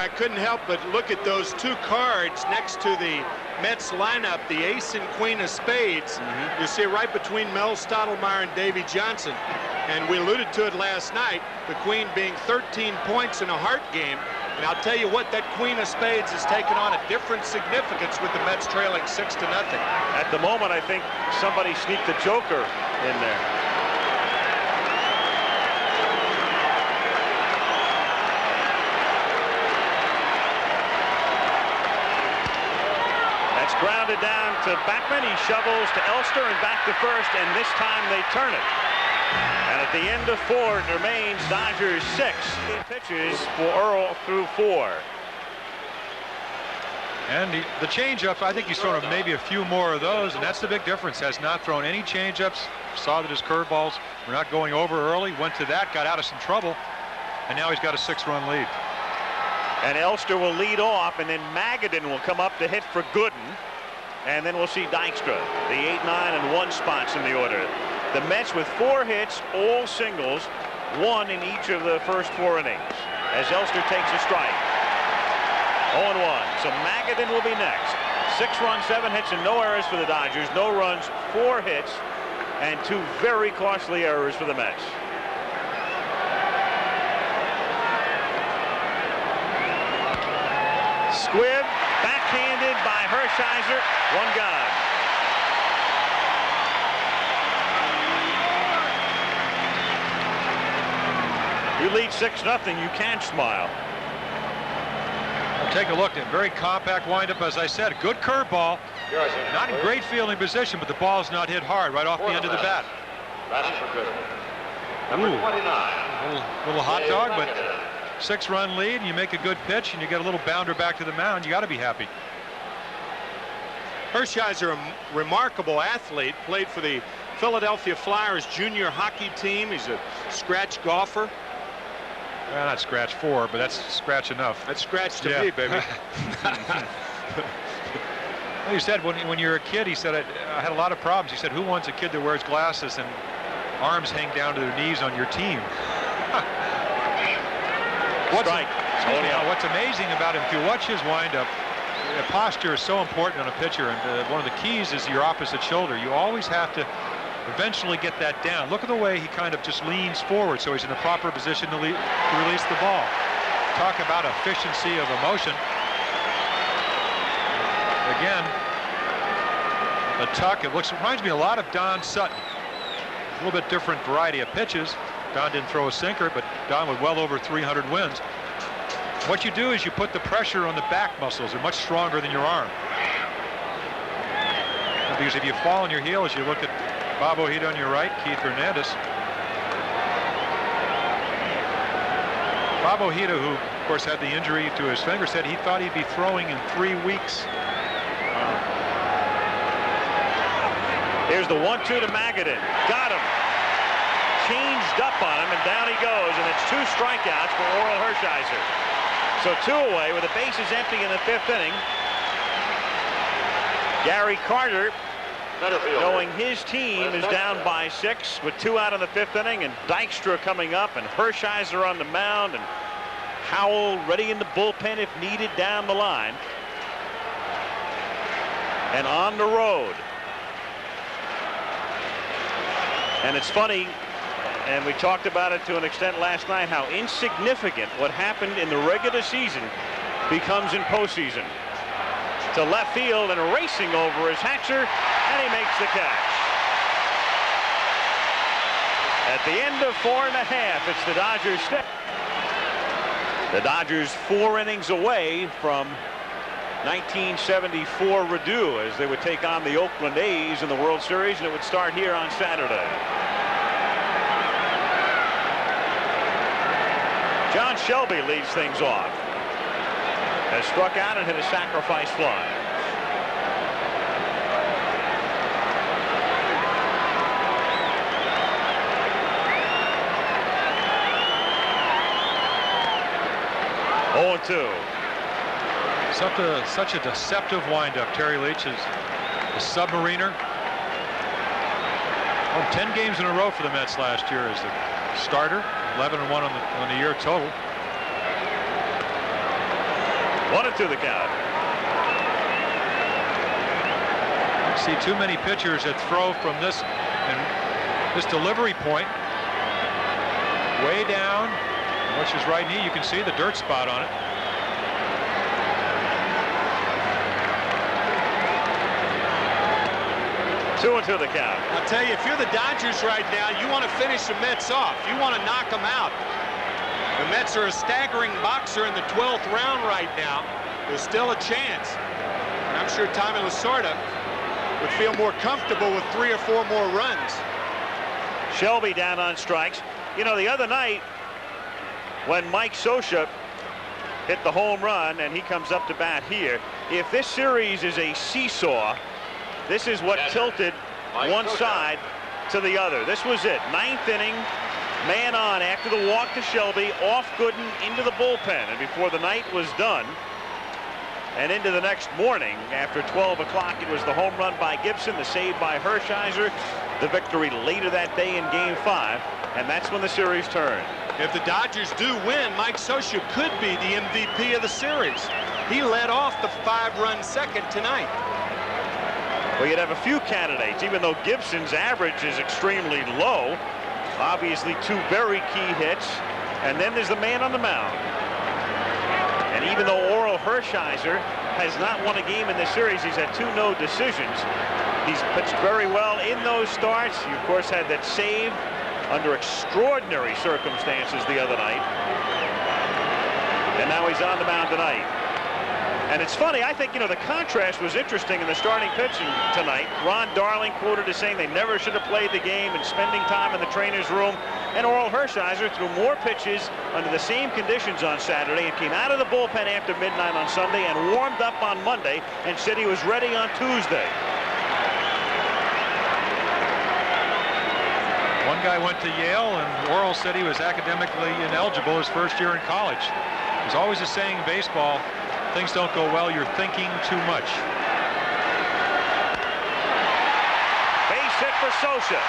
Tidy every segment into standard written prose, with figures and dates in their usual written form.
I couldn't help but look at those two cards next to the Mets lineup, the ace and queen of spades. You see right between Mel Stottlemyre and Davy Johnson. And we alluded to it last night, the queen being 13 points in a heart game. And I'll tell you what, that queen of spades has taken on a different significance with the Mets trailing 6-0. At the moment, I think somebody sneaked the joker in there. That's grounded down to Backman. He shovels to Elster and back to first, and this time they turn it. And at the end of 4, it remains Dodgers 6. Pitches for Earl through 4. And the changeup, I think he's thrown maybe a few more of those, and that's the big difference. Has not thrown any changeups. Saw that his curveballs were not going over early. Went to that, got out of some trouble, and now he's got a 6-run lead. And Elster will lead off, and then Magadan will come up to hit for Gooden. And then we'll see Dykstra, the 8, 9, and 1 spots in the order. The Mets with 4 hits, all singles, 1 in each of the first 4 innings. As Elster takes a strike. 0-1. So Magadan will be next. 6 runs, 7 hits, and no errors for the Dodgers. No runs, 4 hits, and 2 very costly errors for the Mets. Squibb, backhanded by Hershiser. 1 gone. You lead 6-0, you can't smile. Take a look at very compact windup. As I said, good curveball. Not in great fielding position, but the ball's not hit hard right off the end of the bat. Number 29. Little hot dog, but 6-run lead, and you make a good pitch, and you get a little bounder back to the mound. You got to be happy. Hershiser, a remarkable athlete, played for the Philadelphia Flyers junior hockey team. He's a scratch golfer. Well, not scratch 4, but that's scratch enough. That's scratch to me, baby. Well, he said when you're a kid, he said, I had a lot of problems. He said, who wants a kid that wears glasses and arms hang down to their knees on your team? What's amazing about him, if you watch his windup, posture is so important on a pitcher, and one of the keys is your opposite shoulder. You always have to eventually get that down. Look at the way he kind of just leans forward, so he's in the proper position to release the ball. Talk about efficiency of emotion. Again, the tuck. It reminds me a lot of Don Sutton. A little bit different variety of pitches. Don didn't throw a sinker, but Don with well over 300 wins. What you do is you put the pressure on the back muscles. They're much stronger than your arm. Because if you fall on your heel, as you look at Bob Ojeda on your right, Keith Hernandez. Bob Ojeda, who of course had the injury to his finger, said he thought he'd be throwing in 3 weeks. Here's the 1-2 to Magadan. Got him. Changed up on him, and down he goes, and it's 2 strikeouts for Orel Hershiser. So 2 away with the bases empty in the 5th inning. Gary Carter, knowing his team is down by 6 with 2 out in the 5th inning, and Dykstra coming up, and Hershiser on the mound, and Howell ready in the bullpen if needed down the line. And on the road. And it's funny, and we talked about it to an extent last night, how insignificant what happened in the regular season becomes in postseason. To left field and racing over is Hatcher, and he makes the catch. At the end of 4 1/2, it's the Dodgers step. The Dodgers 4 innings away from 1974 redo, as they would take on the Oakland A's in the World Series, and it would start here on Saturday. John Shelby leads things off. Has struck out and hit a sacrifice fly. Oh, 2. Such a deceptive windup. Terry Leach is a submariner. 10 games in a row for the Mets last year as the starter. 11-1 on the year total. 1-2 the count. I see too many pitchers that throw from this delivery point way down. Watch his right knee. You can see the dirt spot on it. Two and two the count. I'll tell you, if you're the Dodgers right now, you want to finish the Mets off. You want to knock them out. The Mets are a staggering boxer in the 12th round right now. There's still a chance. And I'm sure Tommy Lasorda would feel more comfortable with 3 or 4 more runs. Shelby down on strikes. You know, the other night when Mike Scioscia hit the home run and he comes up to bat here, if this series is a seesaw, this is what tilted one side to the other. This was it. 9th inning, man on after the walk to Shelby, off Gooden into the bullpen. And before the night was done and into the next morning, after 12 o'clock, it was the home run by Gibson, the save by Hershiser, the victory later that day in Game 5, and that's when the series turned. If the Dodgers do win, Mike Scioscia could be the MVP of the series. He led off the 5-run second tonight. Well, you'd have a few candidates, even though Gibson's average is extremely low. Obviously, 2 very key hits, and then there's the man on the mound. And even though Orel Hershiser has not won a game in this series, he's had 2 no decisions. He's pitched very well in those starts. He, of course, had that save under extraordinary circumstances the other night. And now he's on the mound tonight. And it's funny, I think, you know, the contrast was interesting in the starting pitching tonight. Ron Darling quoted as saying they never should have played the game and spending time in the trainer's room. And Orel Hershiser threw more pitches under the same conditions on Saturday and came out of the bullpen after midnight on Sunday and warmed up on Monday and said he was ready on Tuesday. One guy went to Yale, and Orel said he was academically ineligible his first year in college. There's always a saying in baseball, things don't go well, you're thinking too much. Base hit for Scioscia.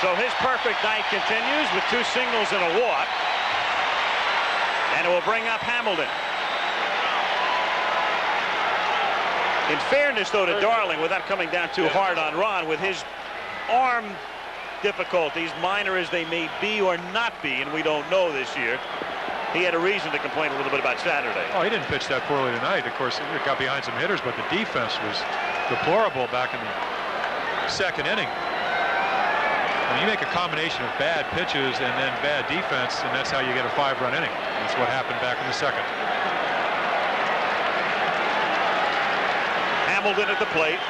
So his perfect night continues with 2 singles and a walk. And it will bring up Hamilton. In fairness, though, to Darling, without coming down too hard on Ron, with his arm difficulties, minor as they may be or not be, and we don't know this year, he had a reason to complain a little bit about Saturday. Oh, he didn't pitch that poorly tonight. Of course, it got behind some hitters, but the defense was deplorable back in the second inning. When you make a combination of bad pitches and then bad defense, and that's how you get a 5-run inning. That's what happened back in the second. Hamilton at the plate.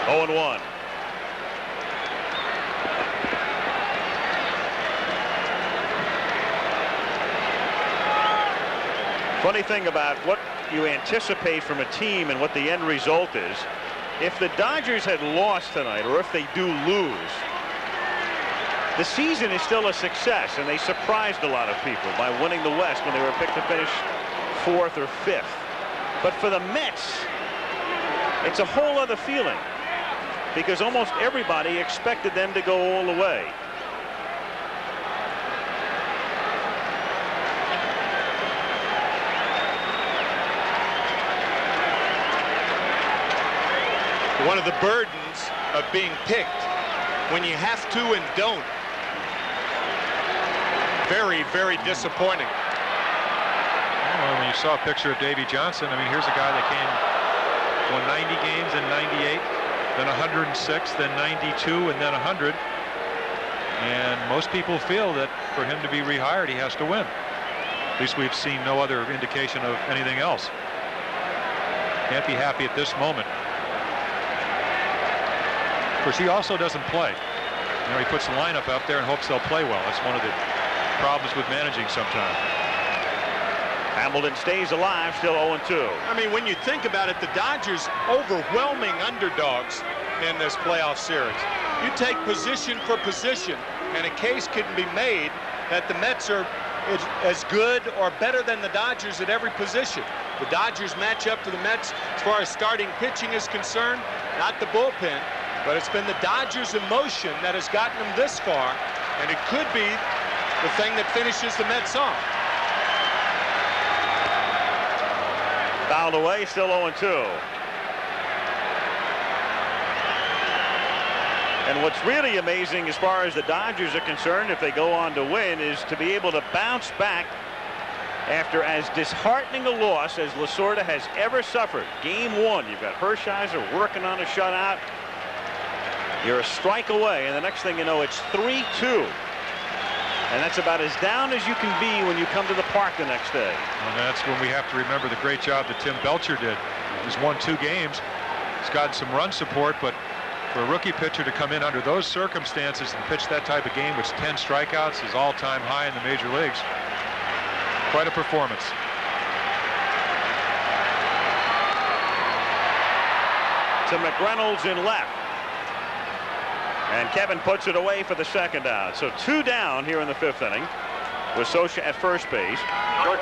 0-1. Funny thing about what you anticipate from a team and what the end result is, if the Dodgers had lost tonight, or if they do lose, the season is still a success, and they surprised a lot of people by winning the West when they were picked to finish 4th or 5th. But for the Mets, it's a whole other feeling, because almost everybody expected them to go all the way. One of the burdens of being picked when you have to and don't. Very, very disappointing. Well, when you saw a picture of Davey Johnson, I mean, here's a guy that won 90 games in 98, then 106, then 92, and then 100. And most people feel that for him to be rehired, he has to win. At least we've seen no other indication of anything else. Can't be happy at this moment. Of course, he also doesn't play. You know, he puts the lineup out there and hopes they'll play well. That's one of the problems with managing sometimes. Hamilton stays alive, still 0-2. I mean, when you think about it, the Dodgers overwhelming underdogs in this playoff series. You take position for position, and a case can be made that the Mets are as good or better than the Dodgers at every position. The Dodgers match up to the Mets as far as starting pitching is concerned, not the bullpen, but it's been the Dodgers' emotion that has gotten them this far, and it could be the thing that finishes the Mets off. Fouled away, still 0-2. And what's really amazing as far as the Dodgers are concerned, if they go on to win, is to be able to bounce back after as disheartening a loss as Lasorda has ever suffered. Game 1, you've got Hershiser working on a shutout. You're a strike away, and the next thing you know, it's 3-2. And that's about as down as you can be when you come to the park the next day. And that's when we have to remember the great job that Tim Belcher did. He's won 2 games. He's gotten some run support, but for a rookie pitcher to come in under those circumstances and pitch that type of game, which 10 strikeouts is all-time high in the major leagues, quite a performance. To McReynolds in left. And Kevin puts it away for the second out. So 2 down here in the 5th inning with Socha at first base.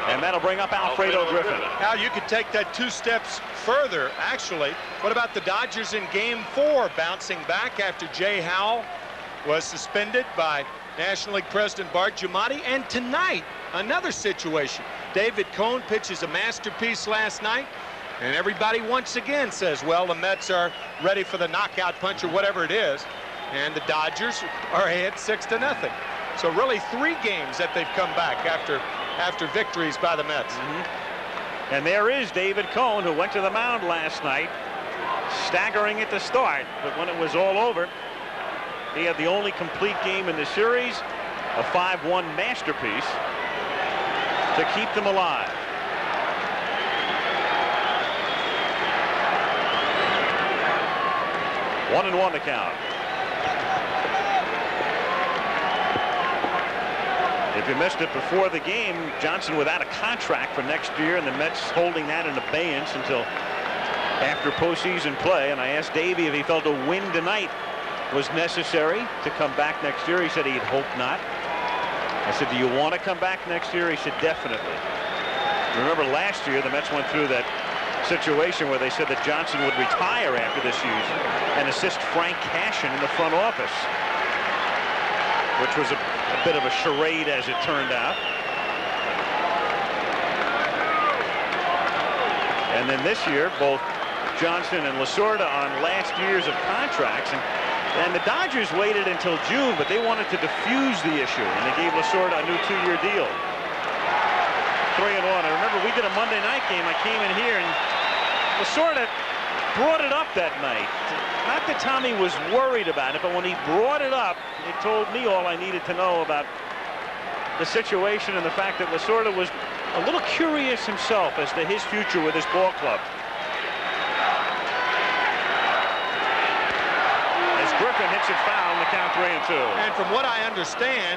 And that'll bring up Alfredo Griffin. Now you could take that 2 steps further, actually. What about the Dodgers in Game 4, bouncing back after Jay Howell was suspended by National League President Bart Giamatti? And tonight, another situation. David Cone pitches a masterpiece last night, and everybody once again says, well, the Mets are ready for the knockout punch or whatever it is. And the Dodgers are ahead 6-0. So really 3 games that they've come back after victories by the Mets. And there is David Cone, who went to the mound last night, staggering at the start. But when it was all over, he had the only complete game in the series, a 5-1 masterpiece to keep them alive. One and one to count. If you missed it before the game, Johnson without a contract for next year, and the Mets holding that in abeyance until after postseason play. And I asked Davey if he felt a win tonight was necessary to come back next year. He said he'd hope not. I said, do you want to come back next year? He said, definitely. Remember last year, the Mets went through that situation where they said that Johnson would retire after this season and assist Frank Cashin in the front office, which was a bit of a charade as it turned out. And then this year, both Johnson and Lasorda on last years of contracts, and the Dodgers waited until June, but they wanted to diffuse the issue, and they gave Lasorda a new 2-year deal. 3-1. I remember we did a Monday night game. I came in here, and Lasorda brought it up that night. Not that Tommy was worried about it, but when he brought it up, it told me all I needed to know about the situation and the fact that Lasorda was a little curious himself as to his future with this ball club. As Griffin hits it foul in the count 3-2. And from what I understand,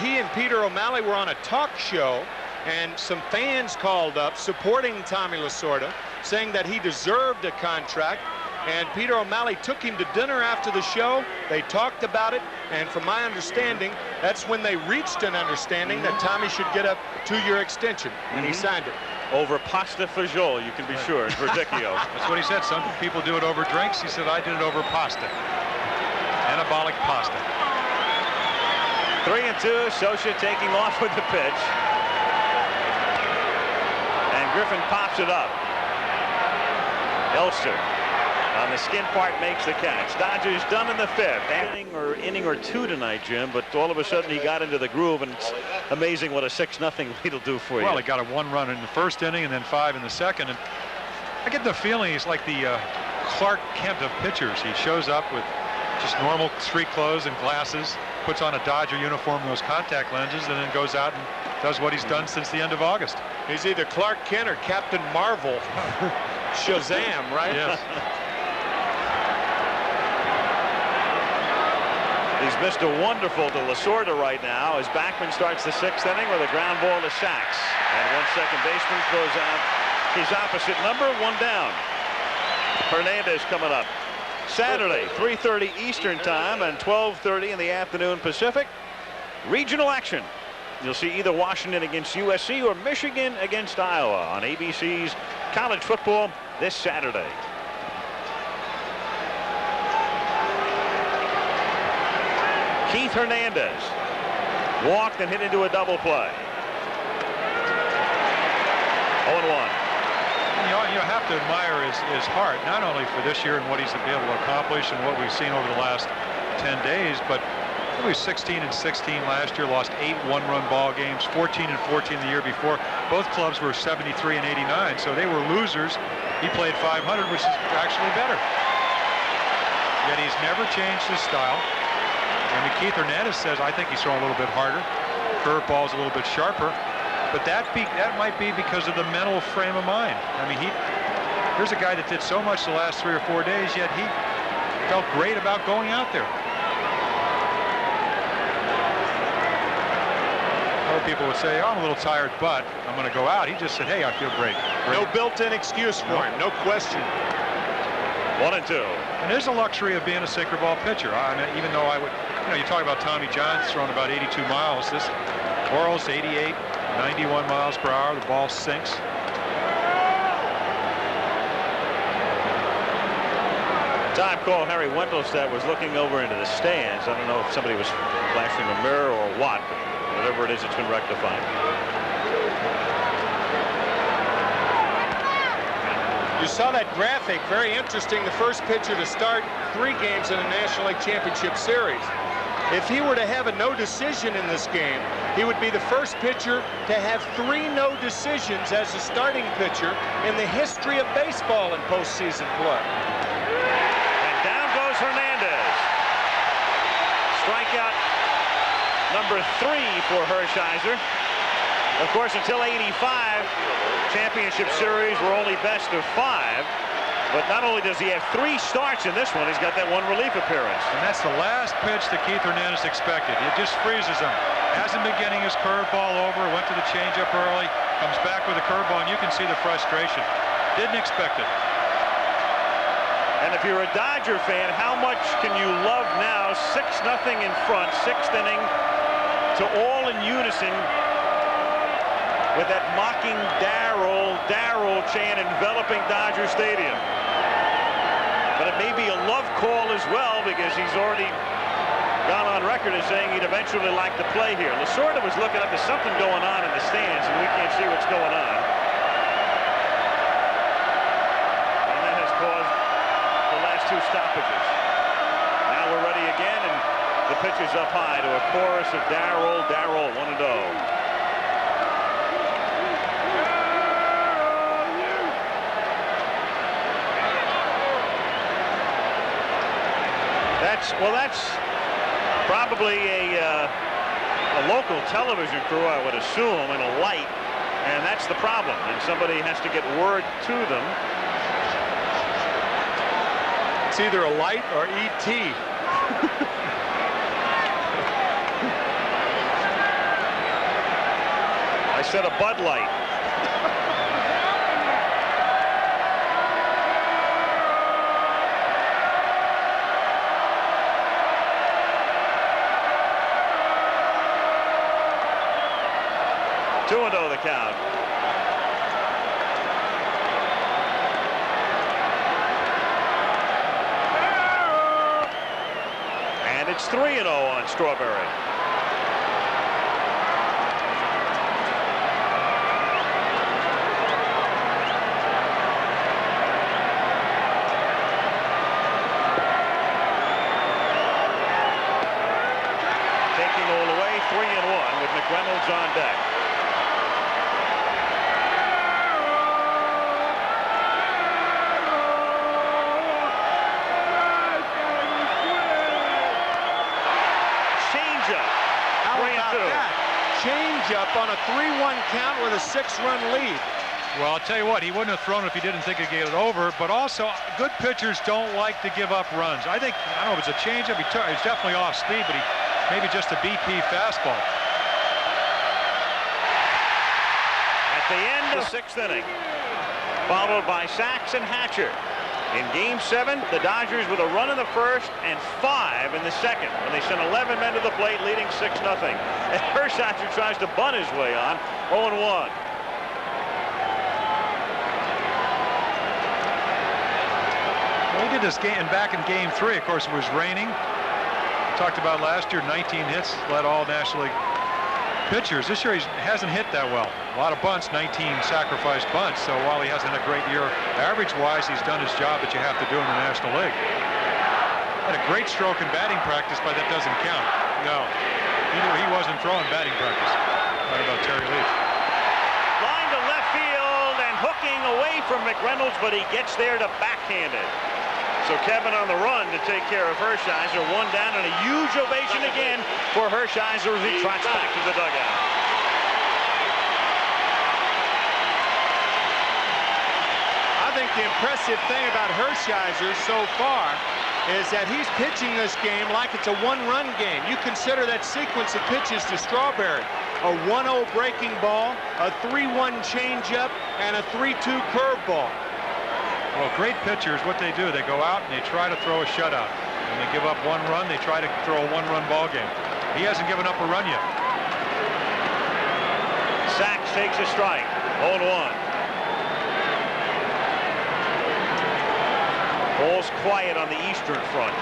he and Peter O'Malley were on a talk show, and some fans called up supporting Tommy Lasorda, saying that he deserved a contract. And Peter O'Malley took him to dinner after the show. They talked about it, and from my understanding, that's when they reached an understanding that Tommy should get a 2-year extension, and he signed it. Over pasta fagioli, you can be sure, in Verdicchio. That's what he said. Some people do it over drinks. He said, I did it over pasta. Anabolic pasta. 3-2. Socha taking off with the pitch. And Griffin pops it up. Elster on the skin part makes the catch. Dodgers done in the 5th. Inning or 2 tonight, Jim, but all of a sudden he got into the groove, and it's amazing what a 6-0 lead will do for you. Well, he got a 1 run in the 1st inning and then 5 in the 2nd. And I get the feeling he's like the Clark Kent of pitchers. He shows up with just normal street clothes and glasses, puts on a Dodger uniform and those contact lenses, and then goes out and does what he's done since the end of August. He's either Clark Kent or Captain Marvel. Shazam, right? Yes. He's Mr. Wonderful to Lasorda right now as Backman starts the 6th inning with a ground ball to Sachs. And one second baseman throws out his opposite number, 1 down. Hernandez coming up. Saturday, 3:30 Eastern time and 12:30 in the afternoon Pacific. Regional action. You'll see either Washington against USC or Michigan against Iowa on ABC's College Football this Saturday. Keith Hernandez walked and hit into a double play. 0-1. you have to admire his heart, not only for this year and what he's been able to accomplish and what we've seen over the last 10 days, but he was 16-16 last year, lost 8 one-run ball games, 14-14 the year before. Both clubs were 73 and 89, so they were losers. He played 500, which is actually better. Yet he's never changed his style. I mean, Keith Hernandez says, I think he's throwing a little bit harder. Curveball's a little bit sharper. But that might be because of the mental frame of mind. I mean, here's a guy that did so much the last 3 or 4 days, yet he felt great about going out there. Other people would say, oh, I'm a little tired, but I'm going to go out. He just said, hey, I feel great. No built-in excuse for him, no question. 1-2. And there's a luxury of being a sinker ball pitcher. I mean, even though I would, you talk about Tommy John's throwing about 82 miles. This Orioles 88, 91 miles per hour. The ball sinks. Time call. Harry Wendelstedt was looking over into the stands. I don't know if somebody was flashing a mirror or what, but whatever it is, it's been rectified. You saw that graphic, very interesting. The first pitcher to start 3 games in a National League Championship Series. If he were to have a no decision in this game, he would be the first pitcher to have 3 no decisions as a starting pitcher in the history of baseball in postseason play. And down goes Hernandez. Strikeout number 3 for Hershiser. Of course, until 85, Championship Series were only best of 5. But not only does he have 3 starts in this one, he's got that 1 relief appearance. And that's the last pitch that Keith Hernandez expected. It just freezes him. Hasn't been getting his curveball over, went to the changeup early, comes back with a curveball, and you can see the frustration. Didn't expect it. And if you're a Dodger fan, how much can you love now? 6-0 in front, 6th inning, to all in unison with that mocking Darryl chant enveloping Dodger Stadium. But it may be a love call as well, because he's already gone on record as saying he'd eventually like to play here. Lasorda was looking up, there's something going on in the stands, and we can't see what's going on. And that has caused the last 2 stoppages. Now we're ready again, and the pitch is up high to a chorus of Darryl, 1-0. That's probably a local television crew, I would assume, in a light, and that's the problem. And somebody has to get word to them. It's either a light or E.T. I said a Bud Light. The count. And it's 3-0 on Strawberry. Taking all the way, 3-1 with McReynolds on deck. Up on a 3-1 count with a 6-run lead. Well, I'll tell you what, he wouldn't have thrown if he didn't think he'd get it over, but also good pitchers don't like to give up runs. I don't know if it's a changeup, he's definitely off speed, but maybe just a BP fastball. At the end of the 6th inning, followed by Sachs and Hatcher. In Game 7, the Dodgers with a run in the first and 5 in the second, when they sent 11 men to the plate, leading 6-0. And Hershiser tries to bunt his way on, 0-1. Well, he did this game back in Game 3. Of course, it was raining. Talked about last year, 19 hits, led all National League pitchers. This year he hasn't hit that well. A lot of bunts, 19 sacrifice bunts. So while he hasn't had a great year average-wise, he's done his job that you have to do in the National League. Had a great stroke in batting practice, but that doesn't count. No, he wasn't throwing batting practice. What about Terry Leach? Line to left field and hooking away from McReynolds, but he gets there to backhand it. So Kevin on the run to take care of Hershiser. One down, and a huge ovation again for Hershiser as he trots back to the dugout. I think the impressive thing about Hershiser so far is that he's pitching this game like it's a one-run game. You consider that sequence of pitches to Strawberry. A 1-0 breaking ball, a 3-1 changeup, and a 3-2 curveball. Well, great pitchers, what they do, they go out and they try to throw a shutout. When they give up one run, they try to throw a one-run ball game. He hasn't given up a run yet. Sachs takes a strike. 0-1. Ball's quiet on the Eastern front.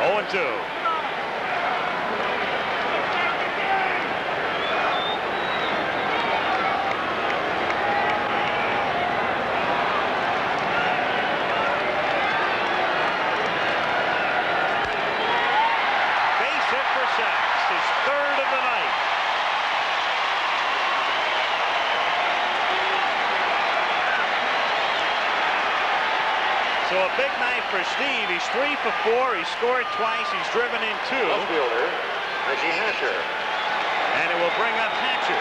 Oh, 2. So a big night for Steve. He's 3 for 4. He scored twice. He's driven in 2. Outfielder, Reggie Hatcher. And it will bring up Hatcher.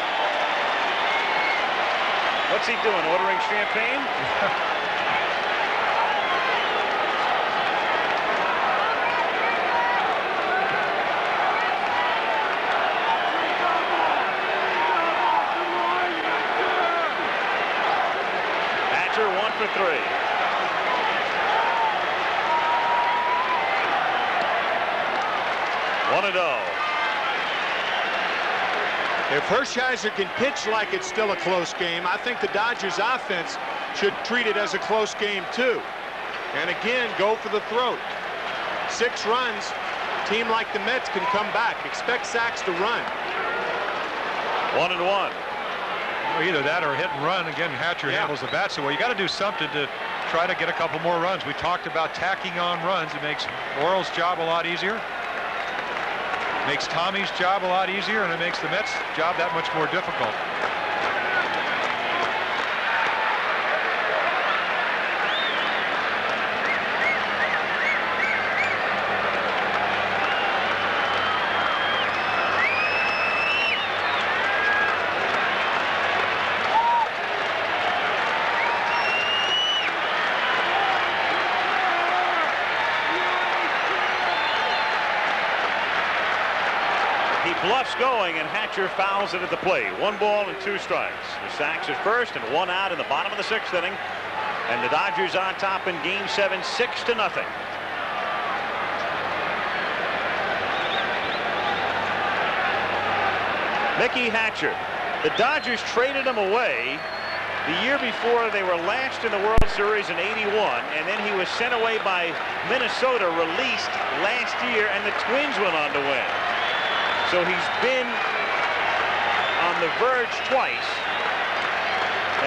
What's he doing? Ordering champagne? Hatcher 1 for 3. If Hershiser can pitch like it's still a close game, I think the Dodgers offense should treat it as a close game too. And again, go for the throat. 6 runs, a team like the Mets can come back. Expect Sachs to run. 1-1. Well, either that or hit and run. Again, Hatcher handles the bat so well. You got to do something to try to get a couple more runs. We talked about tacking on runs. It makes Orel's job a lot easier. Makes Tommy's job a lot easier, and it makes the Mets' job that much more difficult. Bluffs going, and Hatcher fouls it at the plate. 1 ball and 2 strikes. The Sachs at first and 1 out in the bottom of the 6th inning, and the Dodgers on top in Game 7, 6-0. Mickey Hatcher. The Dodgers traded him away the year before. They were last in the World Series in '81, and then he was sent away by Minnesota, released last year, and the Twins went on to win. So he's been on the verge twice,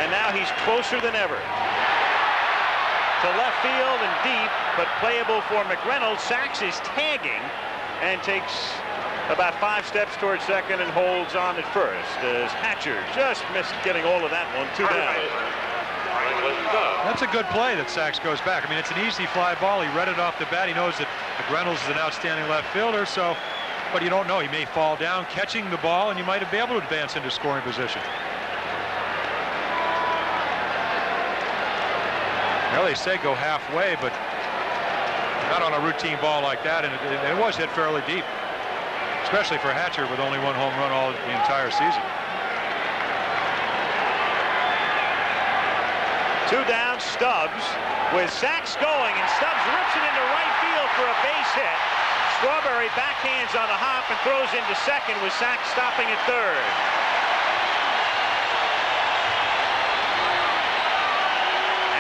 and now he's closer than ever. To left field and deep, but playable for McReynolds. Sachs is tagging and takes about 5 steps towards second and holds on at first as Hatcher just missed getting all of that one. 2 down. That's a good play that Sachs goes back. I mean, it's an easy fly ball. He read it off the bat. He knows that McReynolds is an outstanding left fielder, so. But you don't know. He may fall down catching the ball, and you might be able to advance into scoring position. Well, they say go halfway, but not on a routine ball like that, and it was hit fairly deep, especially for Hatcher with only 1 home run all the entire season. 2 down, Stubbs with Sachs going, and Stubbs rips it into right field for a base hit. Strawberry backhands on the hop and throws into second with Sachs stopping at third.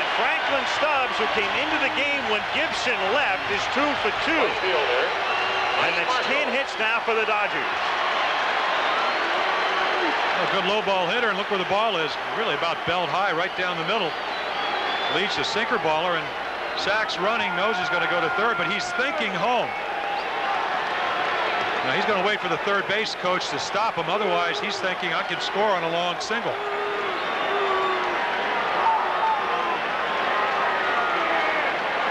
And Frank Oakland Stubbs, who came into the game when Gibson left, is 2 for 2. And it's 10 hits now for the Dodgers. A good low ball hitter, and look where the ball is. Really about belt high right down the middle. Leach, a sinker baller, and Sachs running, knows he's going to go to third, but he's thinking home. Now he's going to wait for the third base coach to stop him. Otherwise, he's thinking I can score on a long single.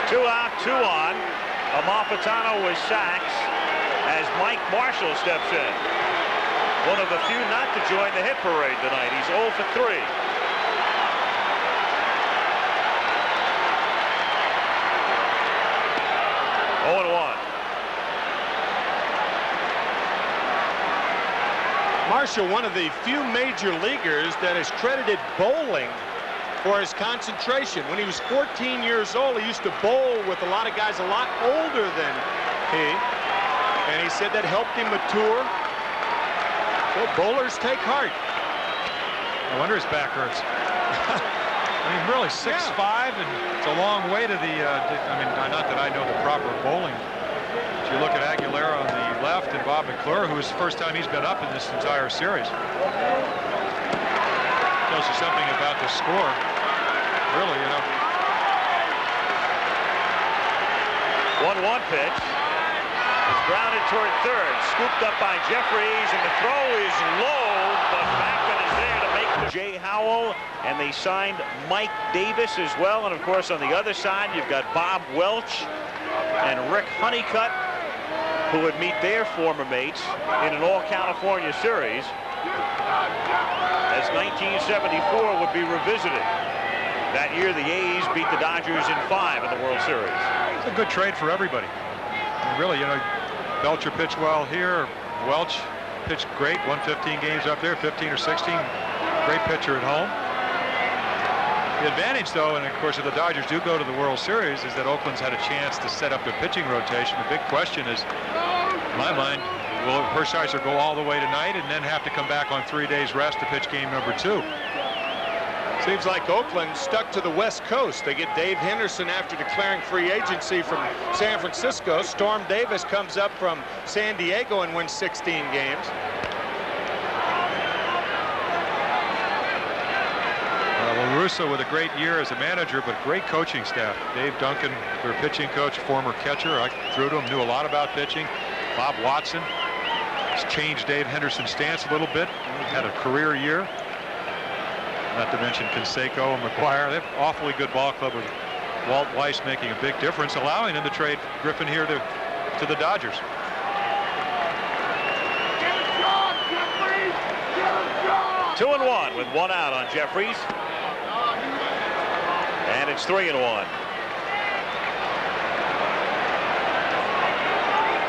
Two out, 2 on. Amalfitano with Sachs as Mike Marshall steps in. One of the few not to join the hit parade tonight. He's 0 for 3. Oh and 1. Marshall, one of the few major leaguers that has credited bowling for his concentration. When he was 14 years old, he used to bowl with a lot of guys a lot older than he. And he said that helped him mature. So bowlers take heart. No wonder his back hurts. I mean, really 6'5", and it's a long way to the, I mean, not that I know the proper bowling. If you look at Aguilera on the left and Bob McClure, who is the first time he's been up in this entire series. Tells you something about the score. Really, you know. 1-1 pitch. It's grounded toward third. Scooped up by Jeffries, and the throw is low, but Backman is there to make the Jay Howell, and they signed Mike Davis as well. And of course, on the other side, you've got Bob Welch and Rick Honeycutt, who would meet their former mates in an all-California series, as 1974 would be revisited. That year, the A's beat the Dodgers in 5 in the World Series. It's a good trade for everybody. I mean, really, you know, Belcher pitched well here. Welch pitched great, won 15 games up there, 15 or 16. Great pitcher at home. The advantage, though, and of course, if the Dodgers do go to the World Series, is that Oakland's had a chance to set up their pitching rotation. The big question is, in my mind, will Hershiser go all the way tonight and then have to come back on 3 days rest to pitch game number 2? Seems like Oakland stuck to the West Coast. They get Dave Henderson after declaring free agency from San Francisco. Storm Davis comes up from San Diego and wins 16 games. Well, Russo with a great year as a manager, but great coaching staff. Dave Duncan, their pitching coach, former catcher. I threw to him, knew a lot about pitching. Bob Watson has changed Dave Henderson's stance a little bit. Had a career year. Not to mention Canseco and McGuire. They have an awfully good ball club with Walt Weiss making a big difference, allowing them to trade Griffin here to the Dodgers. 2-1 with 1 out on Jeffries. And it's 3-1.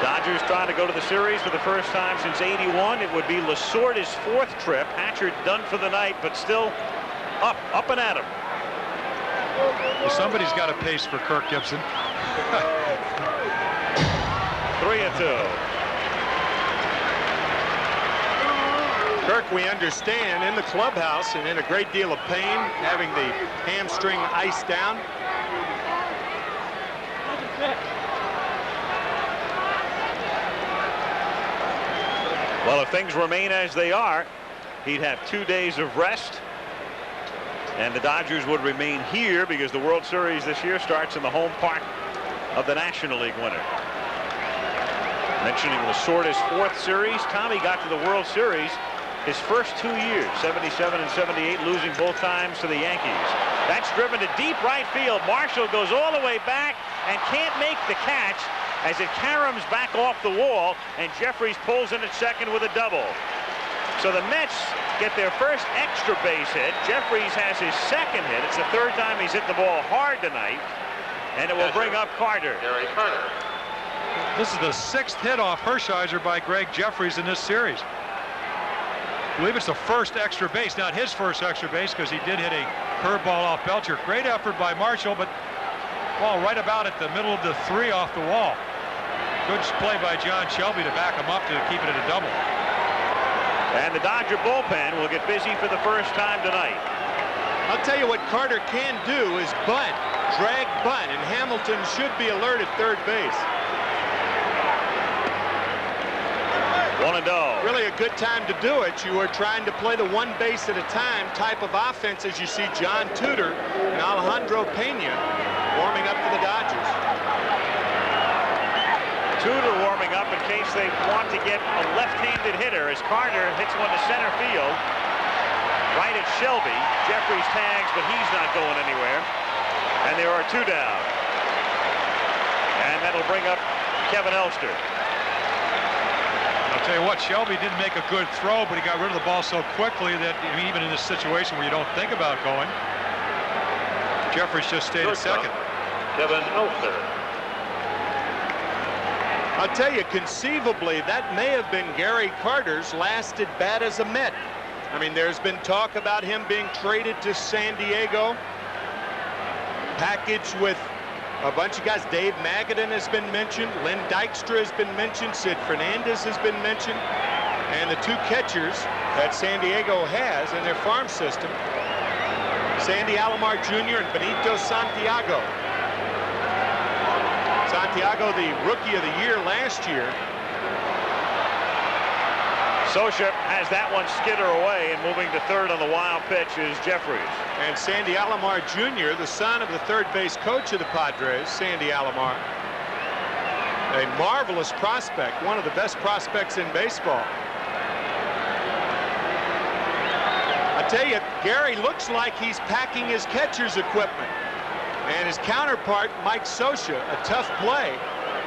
Dodgers trying to go to the series for the first time since '81. It would be Lasorda's 4th trip. Hatcher done for the night, but still up and at him. Well, somebody's got a pace for Kirk Gibson. 3-2. Kirk, we understand, in the clubhouse and in a great deal of pain, having the hamstring iced down. Well, if things remain as they are, he'd have 2 days of rest, and the Dodgers would remain here because the World Series this year starts in the home park of the National League winner. Mentioning Lasorda's 4th series, Tommy got to the World Series his first 2 years, 77 and 78, losing both times to the Yankees. That's driven to deep right field. Marshall goes all the way back and can't make the catch as it caroms back off the wall, and Jeffries pulls in at second with a double. So the Mets get their first extra base hit. Jeffries has his 2nd hit. It's the 3rd time he's hit the ball hard tonight, and it will bring up Carter. This is the 6th hit off Hershiser by Greg Jeffries in this series. I believe it's the first extra base, not his first extra base, because he did hit a curveball off Belcher. Great effort by Marshall, but ball right about at the middle of the 3 off the wall. Good play by John Shelby to back him up to keep it at a double. And the Dodger bullpen will get busy for the first time tonight. I'll tell you what Carter can do is bunt. drag bunt, and Hamilton should be alert at third base. 1-0. Really a good time to do it. You are trying to play the one base at a time type of offense as you see John Tudor and Alejandro Pena warming up for the Dodgers. Tudor warming up in case they want to get a left-handed hitter as Carter hits one to center field. Right at Shelby. Jeffries tags, but he's not going anywhere. And there are 2 down. And that'll bring up Kevin Elster. I'll tell you what, Shelby didn't make a good throw, but he got rid of the ball so quickly that even in this situation where you don't think about going, Jeffries just stayed at second. Kevin Elster. I'll tell you, conceivably, that may have been Gary Carter's last at bat as a Met. I mean, there's been talk about him being traded to San Diego, packaged with a bunch of guys. Dave Magadan has been mentioned. Lynn Dykstra has been mentioned. Sid Fernandez has been mentioned. And the 2 catchers that San Diego has in their farm system, Sandy Alomar Jr. and Benito Santiago. Santiago, the Rookie of the Year last year. Socia has that one skitter away, and moving to third on the wild pitch is Jeffries. And Sandy Alomar Jr., the son of the third base coach of the Padres, Sandy Alomar. A marvelous prospect, one of the best prospects in baseball. I tell you, Gary looks like he's packing his catcher's equipment. And his counterpart, Mike Socia, a tough play.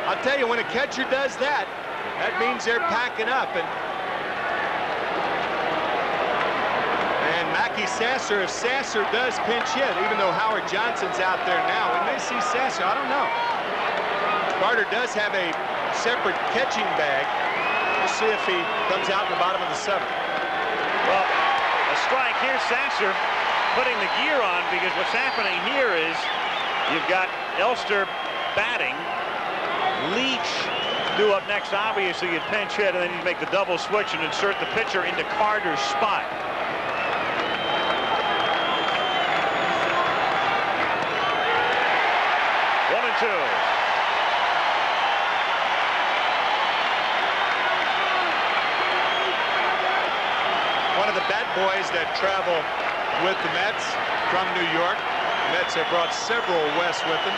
I'll tell you, when a catcher does that, that means they're packing up. And Mackey Sasser, if Sasser does pinch hit, even though Howard Johnson's out there now, we may see Sasser. I don't know. Carter does have a separate catching bag. We'll see if he comes out in the bottom of the 7th. Well, a strike here. Sasser putting the gear on, because what's happening here is you've got Elster batting, Leach due up next. Obviously, you'd pinch hit, and then you'd make the double switch and insert the pitcher into Carter's spot. 1-2. One of the bat boys that travel with the Mets from New York. The Mets have brought several west with them.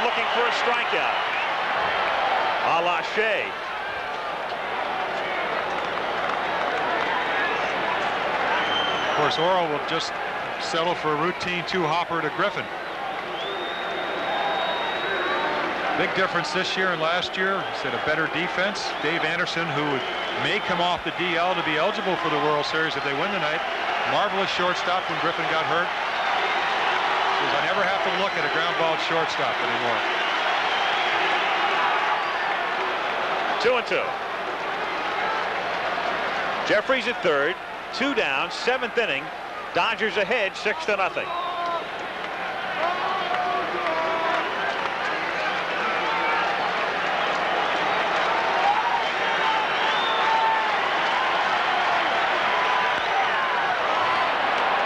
Looking for a strikeout. A la Shea. Of course, Orel will just settle for a routine 2-hopper to Griffin. Big difference this year and last year. Instead of better defense, Dave Anderson, who may come off the DL to be eligible for the World Series if they win tonight. Marvelous shortstop when Griffin got hurt. I never have to look at a ground ball shortstop anymore. 2-2. Jeffries at third, 2 down, 7th inning. Dodgers ahead 6-0.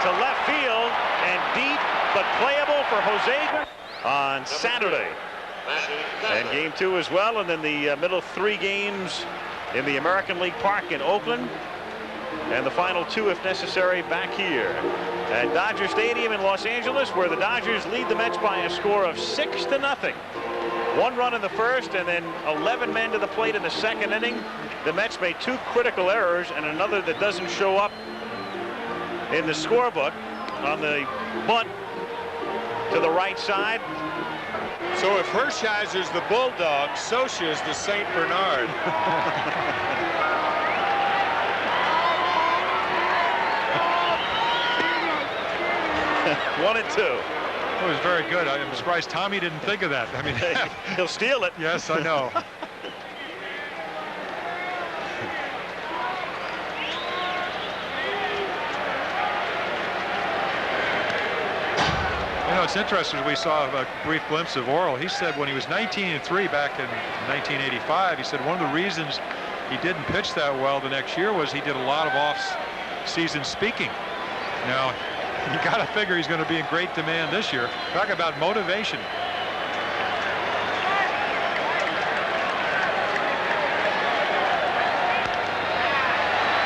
To left field and deep, but playable for Jose on Saturday. And game 2 as well, and then the middle 3 games in the American League Park in Oakland, and the final 2, if necessary, back here at Dodger Stadium in Los Angeles, where the Dodgers lead the Mets by a score of 6-0. 1 run in the first, and then 11 men to the plate in the 2nd inning. The Mets made 2 critical errors, and another that doesn't show up in the scorebook on the bunt to the right side. So if Hershiser's the Bulldog, Socia's the St. Bernard. 1-2. It was very good. I'm surprised Tommy didn't think of that. I mean, he'll steal it. Yes, I know. You know, it's interesting. We saw a brief glimpse of Orel. He said when he was 19-3 back in 1985, he said one of the reasons he didn't pitch that well the next year was he did a lot of off-season speaking. Now, you got to figure he's going to be in great demand this year. Talk about motivation.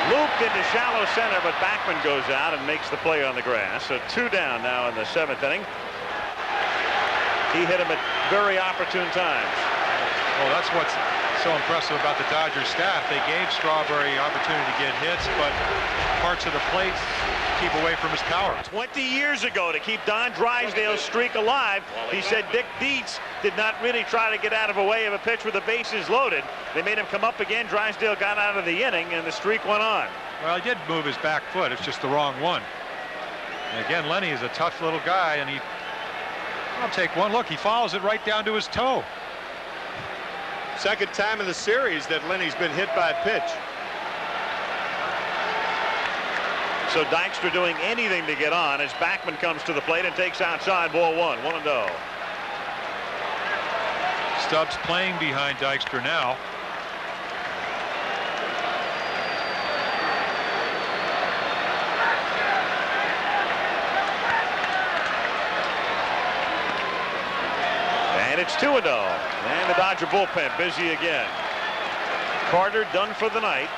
Looped into shallow center, but Backman goes out and makes the play on the grass. So 2 down now in the 7th inning. He hit him at very opportune times. Well, that's what's so impressive about the Dodgers staff. They gave Strawberry opportunity to get hits, but parts of the plate keep away from his power. 20 years ago, to keep Don Drysdale's streak alive, he said Dick Dietz did not really try to get out of a way of a pitch with the bases loaded. They made him come up again. Drysdale got out of the inning, and the streak went on. Well, he did move his back foot. It's just the wrong one. And again, Lenny is a tough little guy, and I'll take one look. He follows it right down to his toe. Second time in the series that Lenny's been hit by a pitch. So Dykstra doing anything to get on as Backman comes to the plate and takes outside. Ball 1, 1-0. Stubbs playing behind Dykstra now. And it's 2-0. And the Dodger bullpen busy again. Carter done for the night.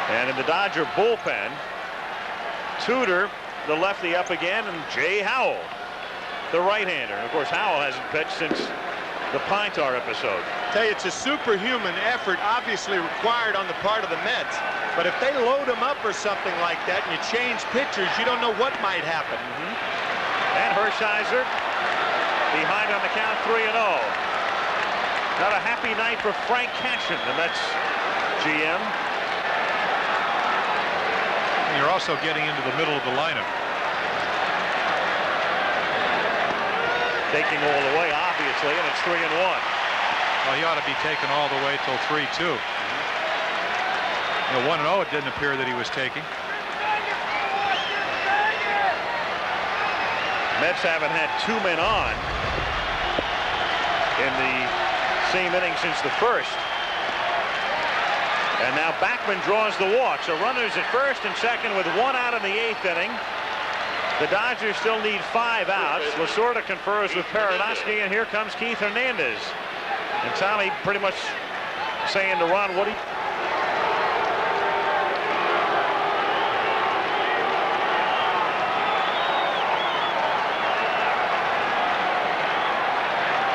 And in the Dodger bullpen, Tudor, the lefty, up again, and Jay Howell, the right-hander. And of course, Howell hasn't pitched since the Pine Tar episode. Tell you, it's a superhuman effort obviously required on the part of the Mets. But if they load him up or something like that and you change pitchers, you don't know what might happen. And Hershiser behind on the count, 3-0. Not a happy night for Frank Cashin, the Mets GM. You're also getting into the middle of the lineup. Taking all the way, obviously, and it's 3-1. Well, he ought to be taken all the way till 3-2. You know, 1-0, it didn't appear that he was taking. Mets haven't had 2 men on in the same inning since the first. And now Backman draws the walk. So runners at first and second with 1 out in the 8th inning. The Dodgers still need 5 outs. Lasorda confers with Perodowski, and here comes Keith Hernandez. And Tommy pretty much saying to Ron Woody,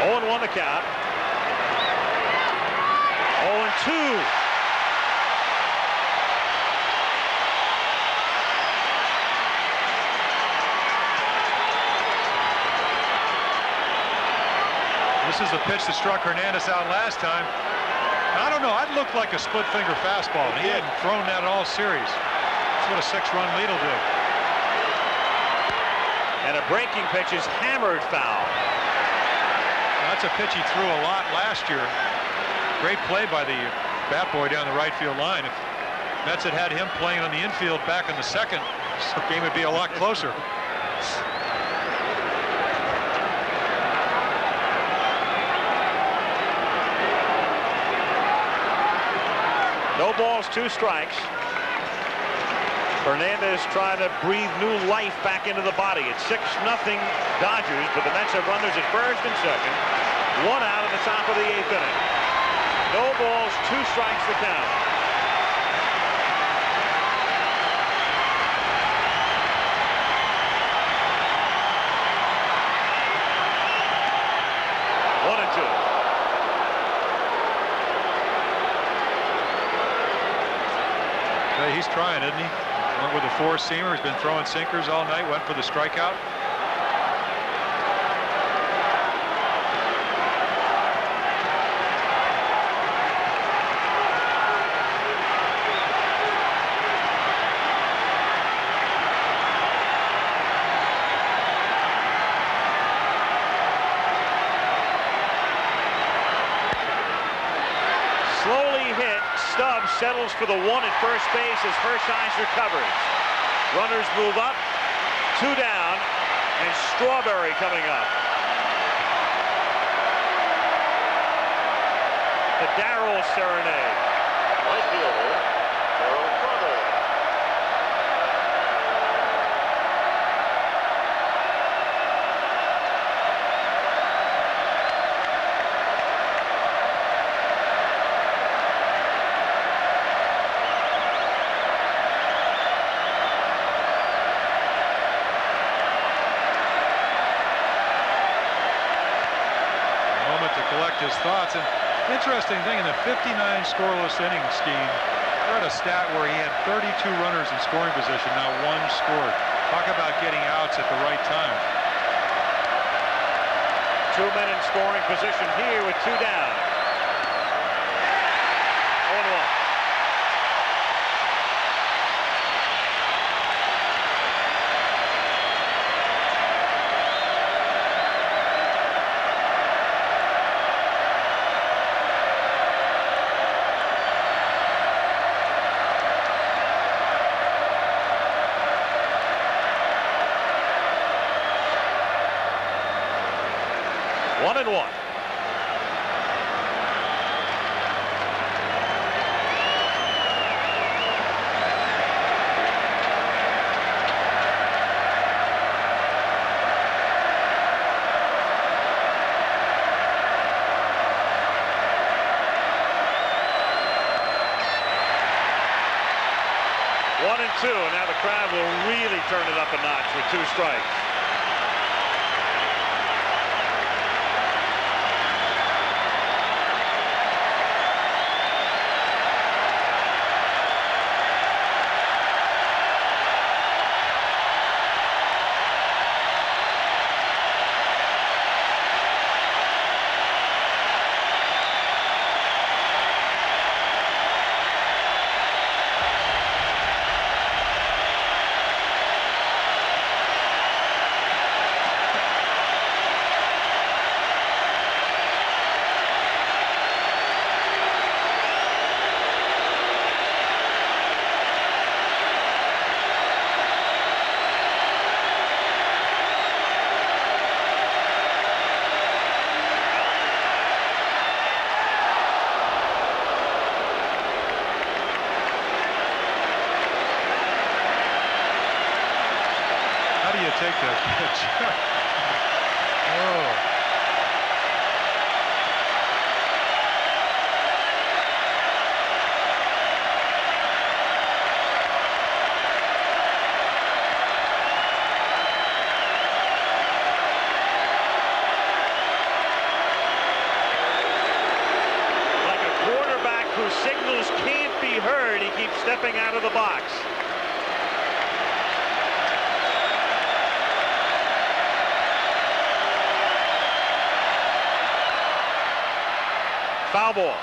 "0-1 the count. 0-2. This is the pitch that struck Hernandez out last time. I don't know. I'd look like a split finger fastball. And he hadn't thrown that all series. That's what a 6-run lead will do. And a breaking pitch is hammered foul. That's a pitch he threw a lot last year. Great play by the bat boy down the right field line. If Mets had him playing on the infield back in the second, the game would be a lot closer. No balls, 2 strikes. Hernandez trying to breathe new life back into the body. It's 6-0 Dodgers, but the Mets have runners at first and second. 1 out at the top of the 8th inning. No balls, 2 strikes to count. One and 2. He's trying, isn't he? Went with a 4-seamer. He's been throwing sinkers all night. Went for the strikeout. Stubbs settles for the 1 at first base as Hershiser covers. Runners move up. 2 down. And Strawberry coming up. The Darryl serenade. Right fielder, Darryl Strawberry. To collect his thoughts. And interesting thing, in the 59 scoreless inning scheme, I read a stat where he had 32 runners in scoring position, not one scored. Talk about getting outs at the right time. 2 men in scoring position here with 2 down. 0-1. One and one. One and two. Now the crowd will really turn it up a notch with 2 strikes. Take that pitch. Oh. Like a quarterback whose signals can't be heard, he keeps stepping out of the box. Foul ball.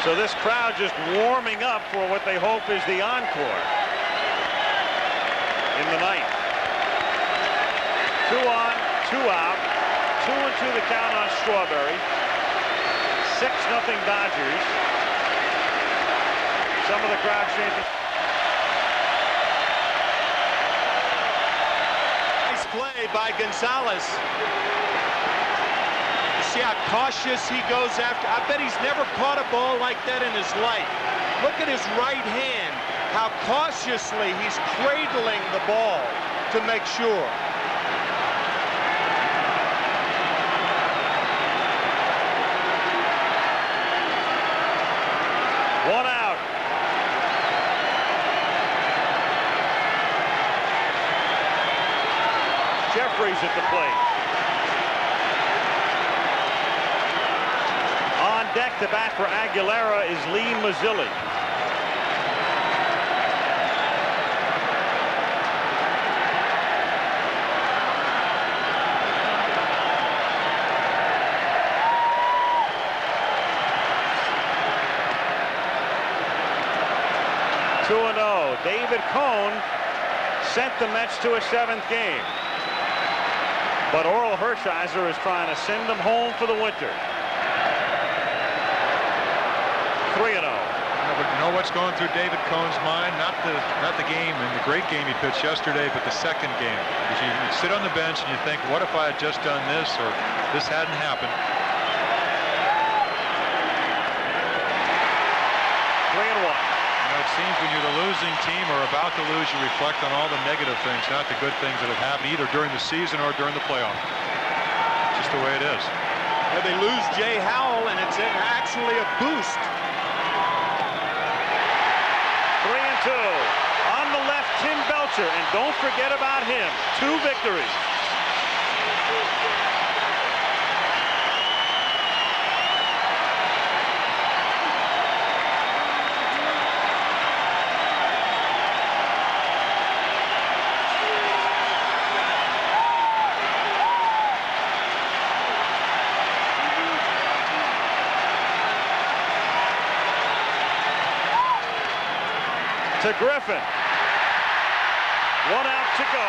So this crowd just warming up for what they hope is the encore in the ninth. 2 on, 2 out. 2-2 the count on Strawberry. 6-0 Dodgers. Some of the crowd chanting. Play by Gonzalez. You see how cautious he goes after. I bet he's never caught a ball like that in his life. Look at his right hand, how cautiously he's cradling the ball to make sure. One out. Jeffries at the plate. On deck to bat for Aguilera is Lee Mazzilli. David Cohn sent the Mets to a 7th game. But Oral Hershiser is trying to send them home for the winter. 3-0. No know what's going through David Cohn's mind? Not the game and the great game he pitched yesterday, but the second game. Because you sit on the bench and you think, what if I had just done this or this hadn't happened? 3-1. It seems when you're the losing team or about to lose, you reflect on all the negative things, not the good things that have happened either during the season or during the playoff. Just the way it is. Well, they lose Jay Howell, and it's actually a boost. 3-2. On the left, Tim Belcher, and don't forget about him. 2 victories. To Griffin. 1 out to go.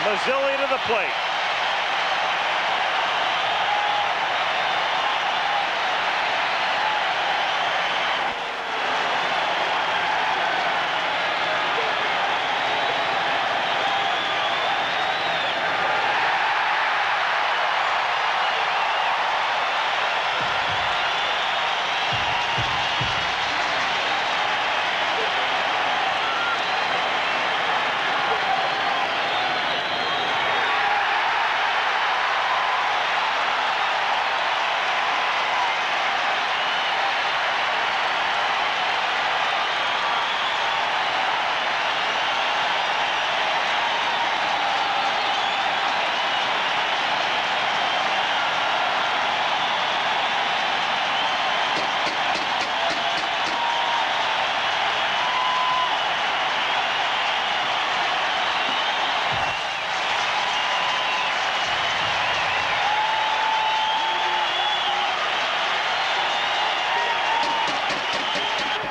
Mazzilli to the plate.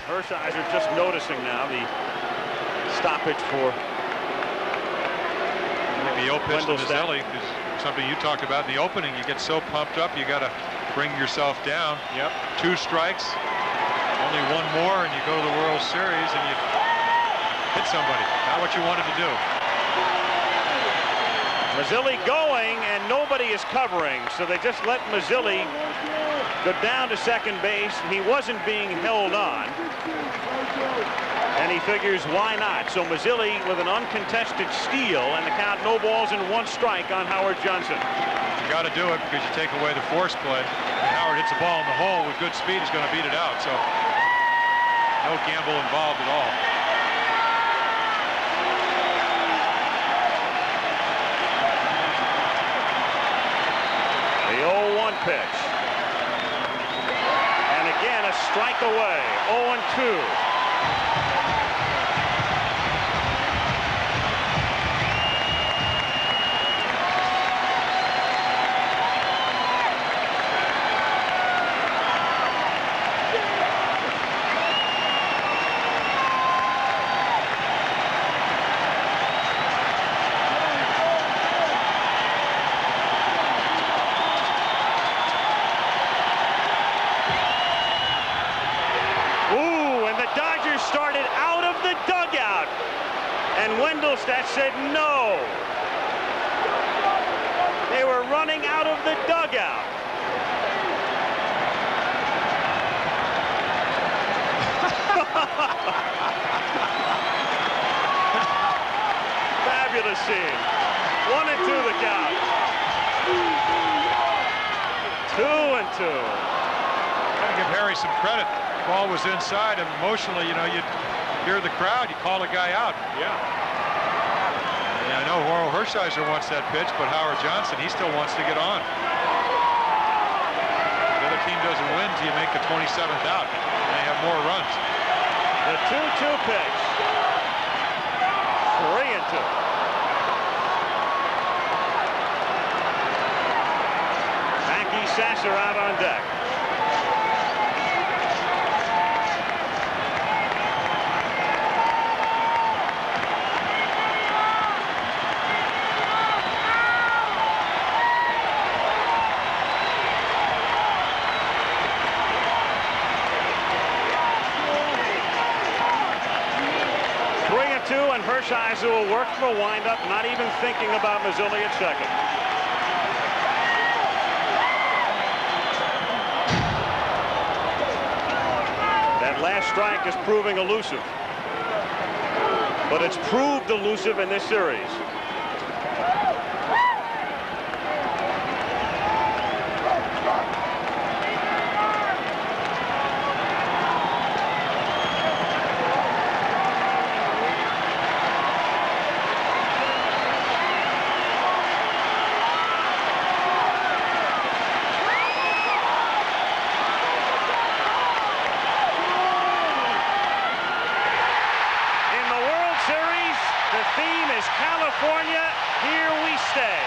Hershiser just noticing now the stoppage for maybe the pitch to Mazzilli, because something you talked about in the opening. You get so pumped up, you got to bring yourself down. Yep. 2 strikes, only 1 more, and you go to the World Series and you hit somebody. Not what you wanted to do. Mazzilli going, and nobody is covering, so they just let Mazzilli go down to second base. He wasn't being held on, and he figures, why not? So Mazzilli with an uncontested steal, and the count 0 balls and 1 strike on Howard Johnson. You got to do it because you take away the force play. And Howard hits the ball in the hole with good speed. He's going to beat it out. So no gamble involved at all. The 0-1 pitch. And again, a strike away. 0-2. Started out of the dugout, and Wendelstedt said no. They were running out of the dugout. Fabulous scene. 1-2 the count. 2-2. Gotta give Harry some credit. Ball was inside, and emotionally, you know, you hear the crowd, you call a guy out. Yeah. And I know Orel Hershiser wants that pitch, but Howard Johnson, he still wants to get on. If the other team doesn't win, you make the 27th out, and they have more runs. The 2-2 pitch. 3-2. Mackey Sasser out on deck. Hershiser will work for a windup, not even thinking about Mazzilli at second. That last strike is proving elusive. But it's proved elusive in this series. California, here we stay.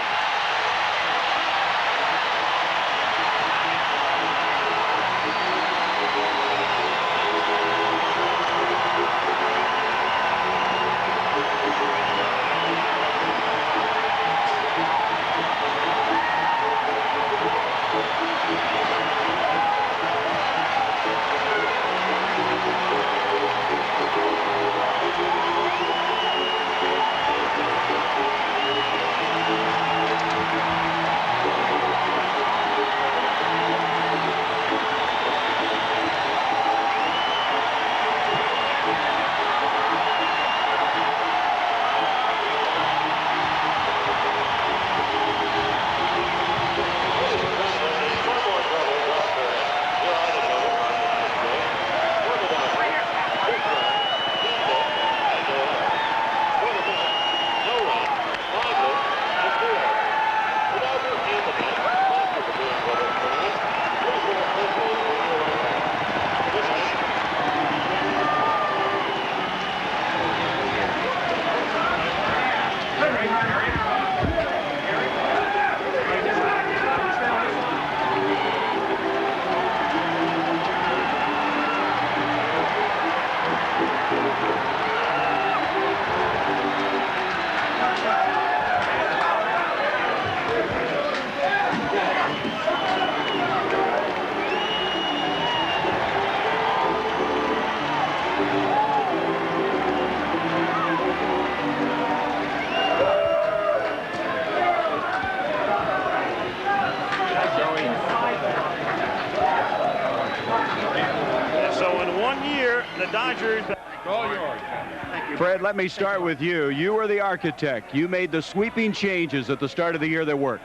Fred, let me start with you. You were the architect. You made the sweeping changes at the start of the year that worked.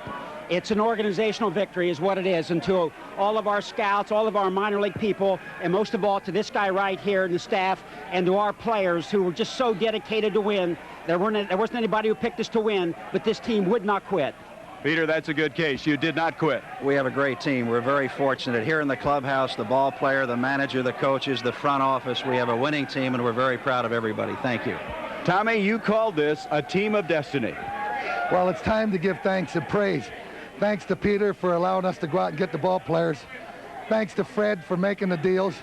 It's an organizational victory is what it is, and to all of our scouts, all of our minor league people, and most of all to this guy right here and the staff, and to our players who were just so dedicated to win. There wasn't anybody who picked us to win, but this team would not quit. Peter, that's a good case. You did not quit. We have a great team. We're very fortunate. Here in the clubhouse, the ball player, the manager, the coaches, the front office, we have a winning team, and we're very proud of everybody. Thank you. Tommy, you called this a team of destiny. Well, it's time to give thanks and praise. Thanks to Peter for allowing us to go out and get the ball players. Thanks to Fred for making the deals.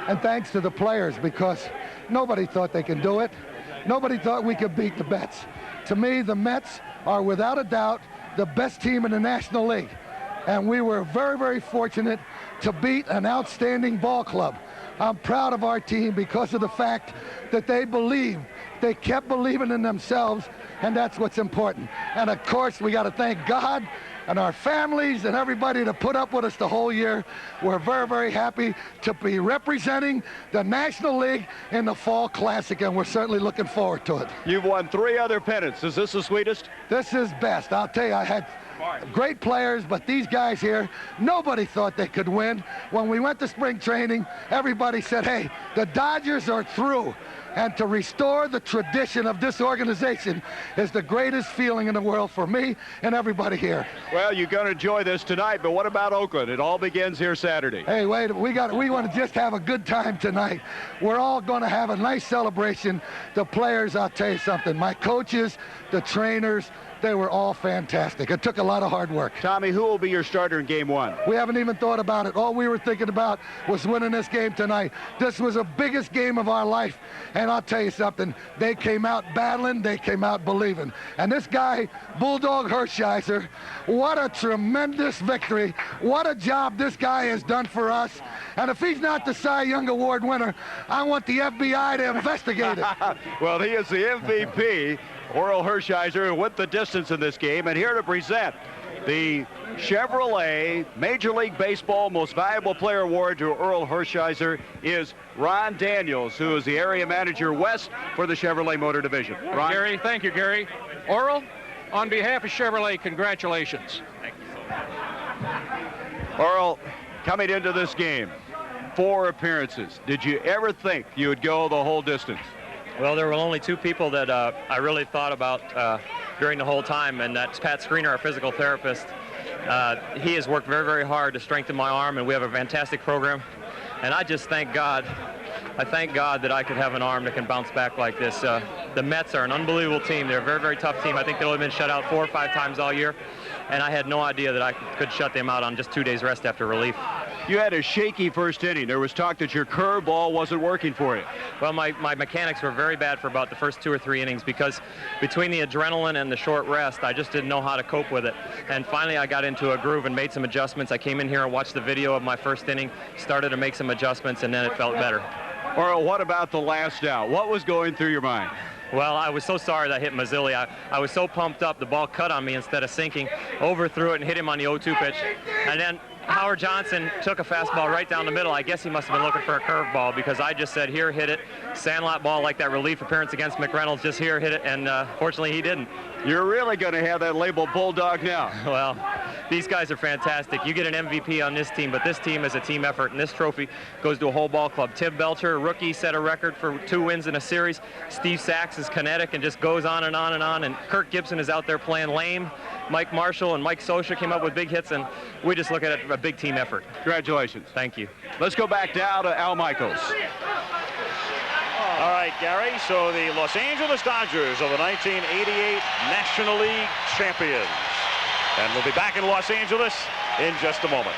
And thanks to the players, because nobody thought they could do it. Nobody thought we could beat the Mets. To me, the Mets are without a doubt the best team in the National League. And we were very, very fortunate to beat an outstanding ball club. I'm proud of our team because of the fact that they believed. They kept believing in themselves, and that's what's important. And of course, we got to thank God and our families and everybody that put up with us the whole year. We're very, very happy to be representing the National League in the Fall Classic, and we're certainly looking forward to it. You've won 3 other pennants. Is this the sweetest? This is best. I'll tell you, I had great players, but these guys here, nobody thought they could win. When we went to spring training, everybody said, hey, the Dodgers are through. And to restore the tradition of this organization is the greatest feeling in the world for me and everybody here. Well, you're going to enjoy this tonight, but what about Oakland? It all begins here Saturday. Hey, wait, we want to just have a good time tonight. We're all going to have a nice celebration. The players, I'll tell you something, my coaches, the trainers, They were all fantastic. It took a lot of hard work. Tommy, who will be your starter in game one? We haven't even thought about it. All we were thinking about was winning this game tonight. This was the biggest game of our life. And I'll tell you something, they came out battling, they came out believing. And this guy, Bulldog Hershiser, what a tremendous victory. What a job this guy has done for us. And if he's not the Cy Young Award winner, I want the FBI to investigate it. Well, he is the MVP, Orel Hershiser, who went the distance in this game. And here to present the Chevrolet Major League Baseball Most Valuable Player Award to Orel Hershiser is Ron Daniels, who is the area manager west for the Chevrolet Motor Division. Ron? Gary, thank you, Gary. Orel, on behalf of Chevrolet, congratulations. Thank you so much. Orel, coming into this game, 4 appearances. Did you ever think you would go the whole distance? Well, there were only 2 people that I really thought about during the whole time, and that's Pat Screener, our physical therapist. He has worked very, very hard to strengthen my arm, and we have a fantastic program. And I just thank God. I thank God that I could have an arm that can bounce back like this. The Mets are an unbelievable team. They're a very, very tough team. I think they've only been shut out 4 or 5 times all year, and I had no idea that I could shut them out on just 2 days rest after relief. You had a shaky first inning. There was talk that your curveball wasn't working for you. Well, my mechanics were very bad for about the first 2 or 3 innings because between the adrenaline and the short rest, I just didn't know how to cope with it. And finally, I got into a groove and made some adjustments. I came in here and watched the video of my first inning, started to make some adjustments, and then it felt better. Orel, what about the last out? What was going through your mind? Well, I was so sorry that I hit Mazzilli. I was so pumped up, the ball cut on me instead of sinking, overthrew it and hit him on the 0-2 pitch. And then Howard Johnson took a fastball right down the middle. I guess he must have been looking for a curveball because I just said, here, hit it. Sandlot ball like that relief appearance against McReynolds, just here, hit it, and fortunately he didn't. You're really going to have that label Bulldog now. Well, these guys are fantastic. You get an MVP on this team, but this team is a team effort, and this trophy goes to a whole ball club. Tim Belcher, a rookie, set a record for 2 wins in a series. Steve Sachs is kinetic and just goes on and on and on, and Kirk Gibson is out there playing lame. Mike Marshall and Mike Sosha came up with big hits, and we just look at it a big team effort. Congratulations. Thank you. Let's go back down to Al Michaels. All right, Gary, so the Los Angeles Dodgers are the 1988 National League champions. And we'll be back in Los Angeles in just a moment.